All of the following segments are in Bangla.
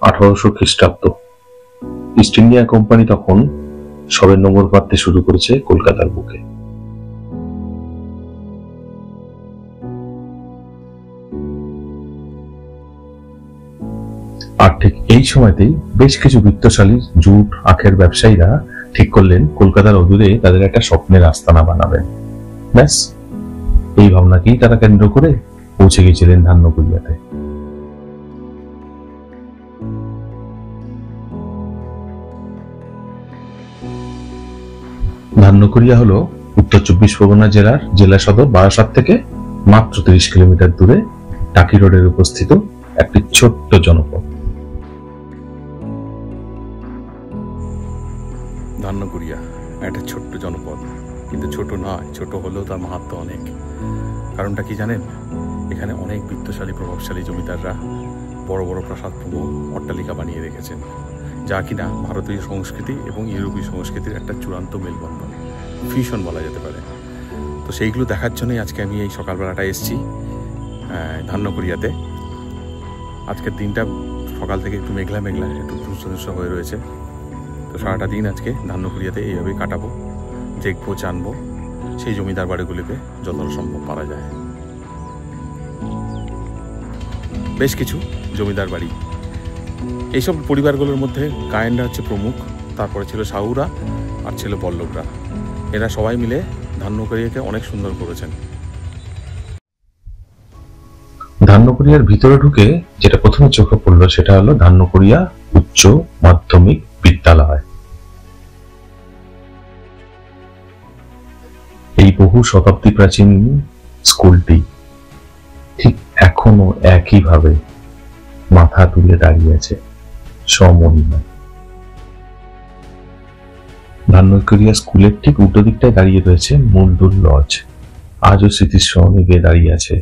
1800 খ্রিস্টাব্দ। ইস্ট ইন্ডিয়া কোম্পানি তখন সবে নোঙর পাততে শুরু করেছে কলকাতার বুকে। আর ঠিক এই সময়তেই বেশ কিছু বিত্তশালী জুট আখের ব্যবসায়ীরা ঠিক করলেন কলকাতার অদূরে তাদের একটা স্বপ্নের আস্তানা বানাবেন। ব্যাস, এই ভাবনাকেই তারা কেন্দ্র করে পৌঁছে গিয়েছিলেন ধান্যকুড়িয়াতে। ধান্যকুড়িয়া হলো উত্তর 24 পরগনা জেলার জেলা সদর বারাসাত থেকে মাত্র 30 কিলোমিটার দূরে টাকি রোডের উপস্থিত একটি ছোট্ট জনপদ। ধান্যকুড়িয়া একটা ছোট্ট জনপদ, কিন্তু ছোট নয়, ছোট হলেও তার মাহাত্ম্য অনেক। কারণটা কি জানেন? এখানে অনেক বিত্তশালী প্রভাবশালী জমিদাররা বড় বড় প্রাসাদপূর্ণ অট্টালিকা বানিয়ে রেখেছেন, যা কিনা ভারতীয় সংস্কৃতি এবং ইউরোপীয় সংস্কৃতির একটা চূড়ান্ত মেলবন্ধন, ফিউশন বলা যেতে পারে। তো সেইগুলো দেখার জন্যই আজকে আমি এই সকালবেলাটা এসেছি ধান্যকুড়িয়াতে। আজকের দিনটা সকাল থেকে একটু মেঘলা মেঘলা, একটু ধূসর হয়ে রয়েছে। তো সারাটা দিন আজকে ধান্যকুড়িয়াতে এইভাবেই কাটাবো, দেখবো, জানবো সেই জমিদার বাড়িগুলিতে যতটা সম্ভব পারা যায়। বেশ কিছু জমিদার বাড়ি, এইসব পরিবারগুলোর মধ্যে গায়েনরা হচ্ছে প্রমুখ, তারপরে ছিল সাহুরা আর ছিল বল্লভরা। এরা সবাই মিলে ধান্যকুড়িয়াকে অনেক সুন্দর করেছেন। ধান্যকুড়িয়ার ভিতরে ঢুকে যেটা প্রথমে চোখে পড়লো সেটা হলো ধান্যকুড়িয়া উচ্চ মাধ্যমিক বিদ্যালয়। এই বহু শতাব্দী প্রাচীন স্কুলটি ঠিক এখনো একইভাবে মাথা তুলে দাঁড়িয়ে আছে স্বমহিমায়। ধান্যকুড়িয়া স্কুলের ঠিক উল্টো দিকটায় দাঁড়িয়ে রয়েছে মূলদুল লজ, আজও স্মৃতির সহনিবে দাঁড়িয়ে আছে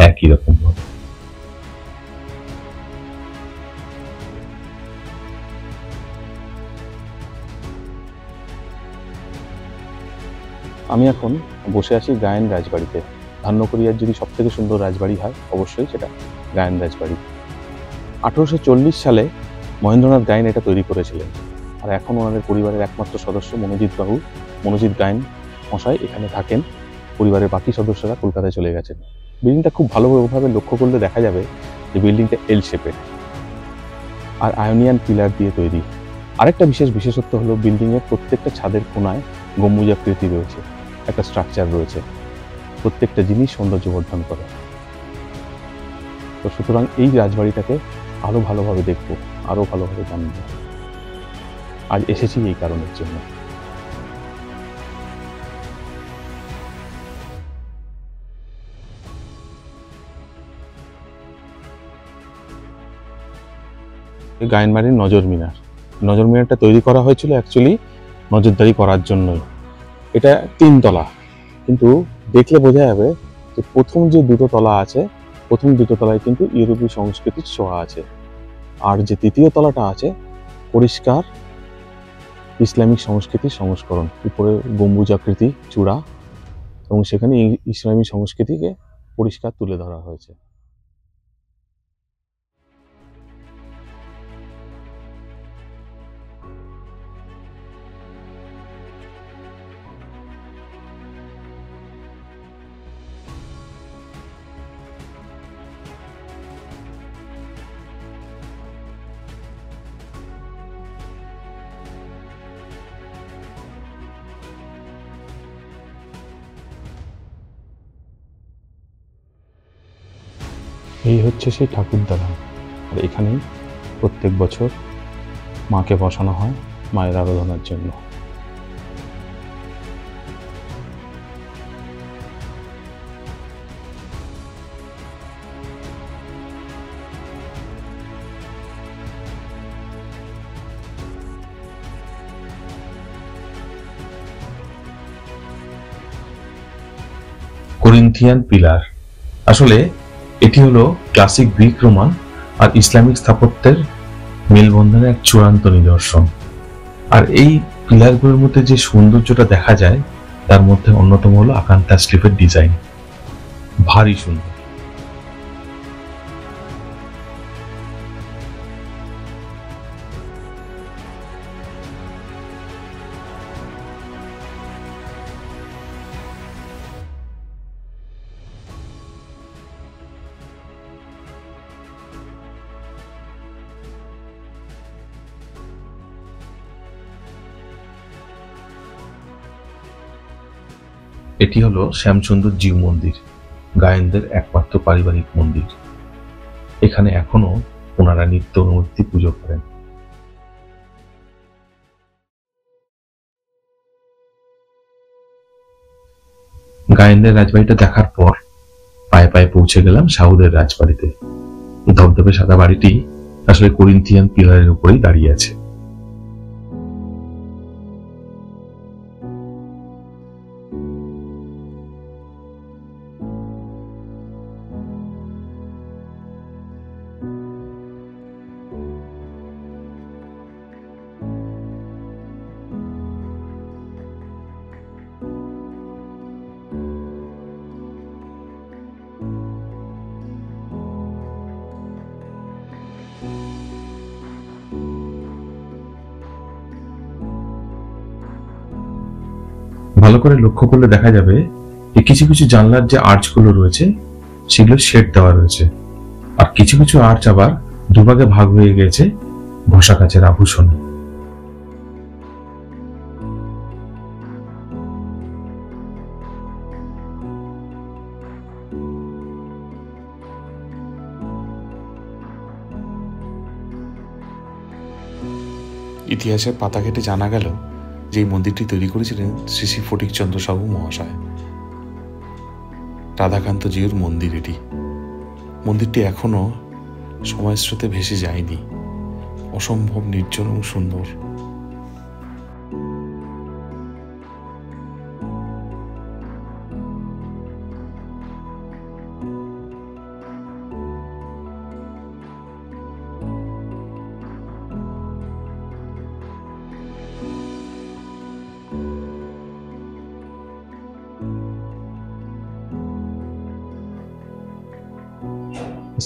একই রকম ভাবে। আমি এখন বসে আছি গায়েন রাজবাড়িতে। ধান্যকুড়িয়ার যদি সব থেকে সুন্দর রাজবাড়ি হয় অবশ্যই সেটা গায়েন রাজবাড়ি। 1840 সালে মহেন্দ্রনাথ গায়েন এটা তৈরি করেছিলেন, আর এখন ওনাদের পরিবারের একমাত্র সদস্য মনোজিৎ গায়েন মশাই এখানে থাকেন। পরিবারের বাকি সদস্যরা কলকাতায় চলে গেছেন। বিল্ডিংটা খুব ভালোভাবে লক্ষ্য করলে দেখা যাবে যে বিল্ডিংটা এল শেপের আর আয়নিয়ান পিলার দিয়ে তৈরি। আরেকটা বিশেষত্ব হলো বিল্ডিংয়ের প্রত্যেকটা ছাদের কোণায় গম্বুজাকৃতি রয়েছে, একটা স্ট্রাকচার রয়েছে, প্রত্যেকটা জিনিস সৌন্দর্যবর্ধন করে। তো সুতরাং এই রাজবাড়িটাকে আরো ভালোভাবে দেখবো, আরো ভালোভাবে জানবো। আজ এসেছি এই কারণের জন্য। গায়েন বাড়ির নজর মিনারটা তৈরি করা হয়েছিল অ্যাকচুয়ালি নজরদারি করার জন্যই। এটা 3 তলা, কিন্তু দেখলে বোঝা যাবে যে প্রথম যে 2টো তলা আছে, প্রথম 2টো তলায় কিন্তু ইউরোপীয় সংস্কৃতির ছোঁয়া আছে, আর যে 3য় তলাটা আছে পরিষ্কার ইসলামিক সংস্কৃতির সংস্করণ। উপরে গম্বুজাকৃতি চূড়া এবং সেখানে ইসলামী সংস্কৃতিকে পরিষ্কার তুলে ধরা হয়েছে। এই হচ্ছে সেই ঠাকুরদালান, আর এখানেই প্রত্যেক বছর মাকে বসানো হয় মায়ের আরাধনার জন্য। করিন্থিয়ান পিলার, আসলে এটি হলো ক্লাসিক গ্রিক রোমান আর ইসলামিক স্থাপত্যের মেলবন্ধনের এক চূড়ান্ত নিদর্শন। আর এই পিলারগুলোর মধ্যে যে সৌন্দর্যটা দেখা যায় তার মধ্যে অন্যতম হলো আকান্তা স্লিপের ডিজাইন, ভারী সুন্দর। এটি হলো শ্যামসুন্দর জিউ মন্দির, গায়েনদের একমাত্র পারিবারিক মন্দির। এখানে এখনো ওনারা নিত্য নৈমিত্তিক পুজো করেন। গায়েনদের রাজবাড়িটা দেখার পর পায়ে পায়ে পৌঁছে গেলাম সাউদের রাজবাড়িতে। ধবধবে সাদা বাড়িটি আসলে করিন্থিয়ান পিলারের উপরেই দাঁড়িয়ে আছে। ভালো করে লক্ষ্য করলে দেখা যাবে যে কিছু কিছু জানলার যে আর্চগুলো রয়েছে সেগুলো শেড দেওয়া রয়েছে, আর কিছু কিছু আর্চ আবার দুভাগে ভাগ হয়ে গেছে ঘষা কাচের আভূষণে। ইতিহাসের পাতা ঘেটে জানা গেল যে এই মন্দিরটি তৈরি করেছিলেন শ্রী শ্রী ফটিকচন্দ্র সাহু মহাশয়। রাধাকান্ত জিউর মন্দির এটি। মন্দিরটি এখনো সময়ের স্রোতে ভেসে যায়নি, অসম্ভব নির্জন এবং সুন্দর।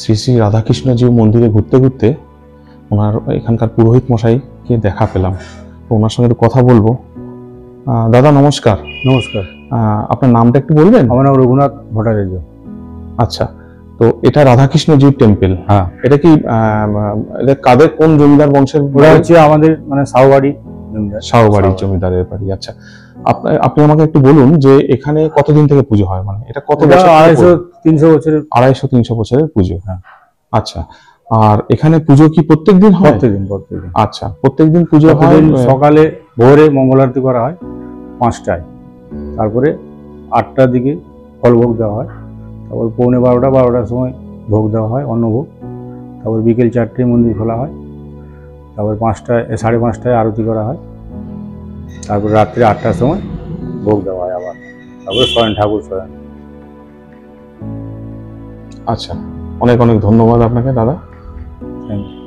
শ্রী শ্রী রাধাকৃষ্ণজিউ মন্দিরে ঘুরতে ঘুরতে ওনার এখানকার পুরোহিত মশাইকে দেখা পেলাম। তো ওনার সঙ্গে একটু কথা বলবো। দাদা নমস্কার। নমস্কার, আপনার নামটা একটু বলবেন? আমার নাম রঘুনাথ ভট্টাচার্য। আচ্ছা, তো এটা রাধাকৃষ্ণজিউ টেম্পল। হ্যাঁ, এটা কি এটা কাদের, কোন জমিদার বংশের? ওরা হচ্ছে আমাদের মানে সাউবাড়ি জমিদার। শাহবাড়ির জমিদারের বাড়ি। আচ্ছা, আপনি আমাকে একটু বলুন যে এখানে কতদিন থেকে পুজো হয়, মানে এটা কত বছর? 250-300 বছরের। 250-300 বছরের পুজো। হ্যাঁ। আচ্ছা, আর এখানে পুজো কি প্রত্যেকদিন হয়? প্রত্যেকদিন। আচ্ছা, প্রত্যেকদিন পুজো হয়। প্রতিদিন সকালে ভোরে মঙ্গল আরতি করা হয় 5টায়, তারপরে 8টার দিকে ফল ভোগ দেওয়া হয়, তারপর পৌনে 12টার সময় ভোগ দেওয়া হয় অন্নভোগ, তারপর বিকেল 4টায় মন্দির খোলা হয়, তারপর 5টায় 5:30টায় আরতি করা হয়, তারপর রাত্রে 8টার সময় ভোগ দেওয়া হয় আবার, তারপরে ঠাকুর শয়ন। আচ্ছা, অনেক অনেক ধন্যবাদ আপনাকে দাদা। Thank you.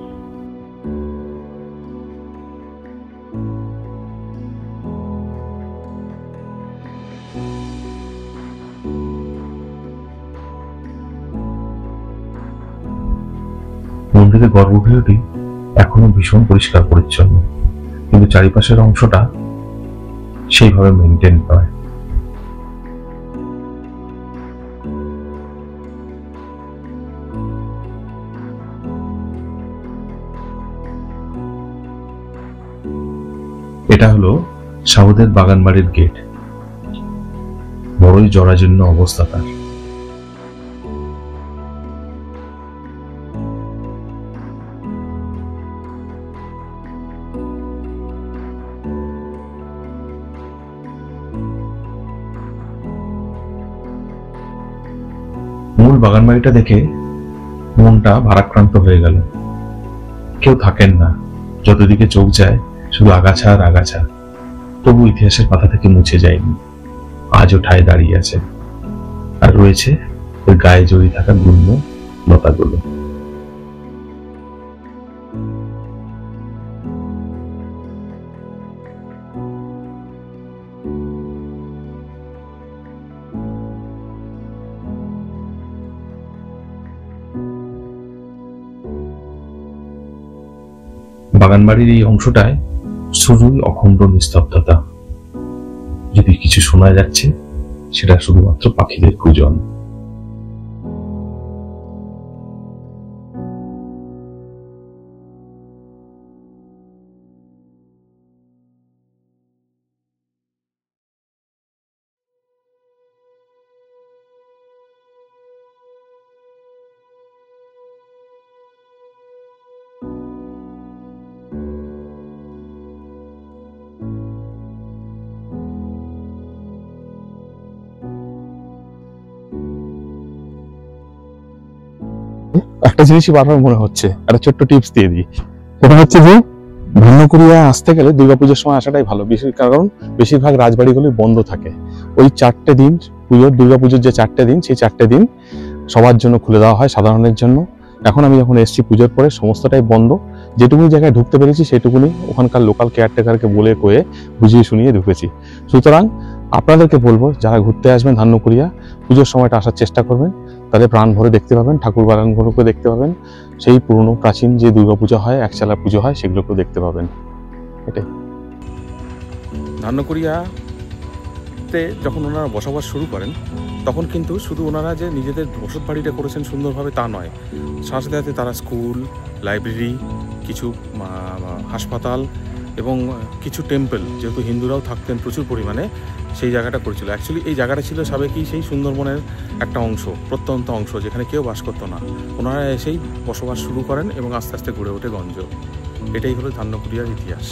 মন্দিরের গর্ভগৃহটি এখনো ভীষণ পরিষ্কার পরিচ্ছন্ন, কিন্তু চারিপাশের অংশটা সেইভাবে মেনটেন নয়। এটা হলো সাউদের বাগানবাড়ির গেট। বড়ই জরাজীর্ণ অবস্থা তার। মূল বাগানবাড়িটা দেখে মনটা ভারাক্রান্ত হয়ে গেল। কেউ থাকেন না, যতদিকে চোখ যায় শুধু আগাছা আর আগাছা। তবু ইতিহাসের পাতা থেকে মুছে যায়নি, আজও ঠায় দাঁড়িয়ে আছে, আর রয়েছে ওর গায়ে জড়িয়ে থাকা গুল্ম লতাগুলো। বাগানবাড়ির এই অংশটায় শুধুই অখণ্ড নিস্তব্ধতা। যদি কিছু শোনা যাচ্ছে সেটা শুধুমাত্র পাখিদের কুজন। একটা জিনিসই বারবার মনে হচ্ছে, একটা ছোট্ট টিপস দিয়ে দিই। ওটা হচ্ছে যে ধান্যকুড়িয়া আসতে গেলে দুর্গাপুজোর সময় আসাটাই ভালো, কারণ বেশিরভাগ রাজবাড়িগুলি বন্ধ থাকে। ওই 4টে দিন দুর্গাপুজোর যে 4টে দিন, সেই 4টে দিন সবার জন্য খুলে দেওয়া হয়, সাধারণের জন্য। এখন আমি যখন এসেছি পুজোর পরে সমস্তটাই বন্ধ, যেটুকুনি জায়গায় ঢুকতে পেরেছি সেটুকুনি ওখানকার লোকাল কেয়ারটেকারকে বলে কয়ে বুঝিয়ে শুনিয়ে ঢুকেছি। সুতরাং আপনাদেরকে বলবো, যারা ঘুরতে আসবেন ধান্যকুড়িয়া, পুজোর সময়টা আসার চেষ্টা করবেন, তাহলে প্রাণ ভরে দেখতে পাবেন, ঠাকুর বাগানগুলোকে দেখতে পাবেন, সেই পুরনো প্রাচীন যে দুর্গাপূজা হয়, একচালা পুজো হয়, সেগুলোকেও দেখতে পাবেন। এটাই। ধান্যকুড়িয়াতে যখন ওনারা বসবাস শুরু করেন, তখন কিন্তু শুধু ওনারা যে নিজেদের বসত বাড়িটা করেছেন সুন্দরভাবে তা নয়, সাথে সাথে তারা স্কুল, লাইব্রেরি, কিছু হাসপাতাল এবং কিছু টেম্পল, যেহেতু হিন্দুরাও থাকতেন প্রচুর পরিমাণে, সেই জায়গাটা করেছিল। অ্যাকচুয়ালি এই জায়গাটা ছিল সাবেকি সেই সুন্দরবনের একটা অংশ, প্রত্যন্ত অংশ, যেখানে কেউ বাস করতো না। ওনারা এসেই বসবাস শুরু করেন এবং আস্তে আস্তে গড়ে ওঠে গঞ্জ। এটাই হলো ধান্যকুড়িয়ার ইতিহাস।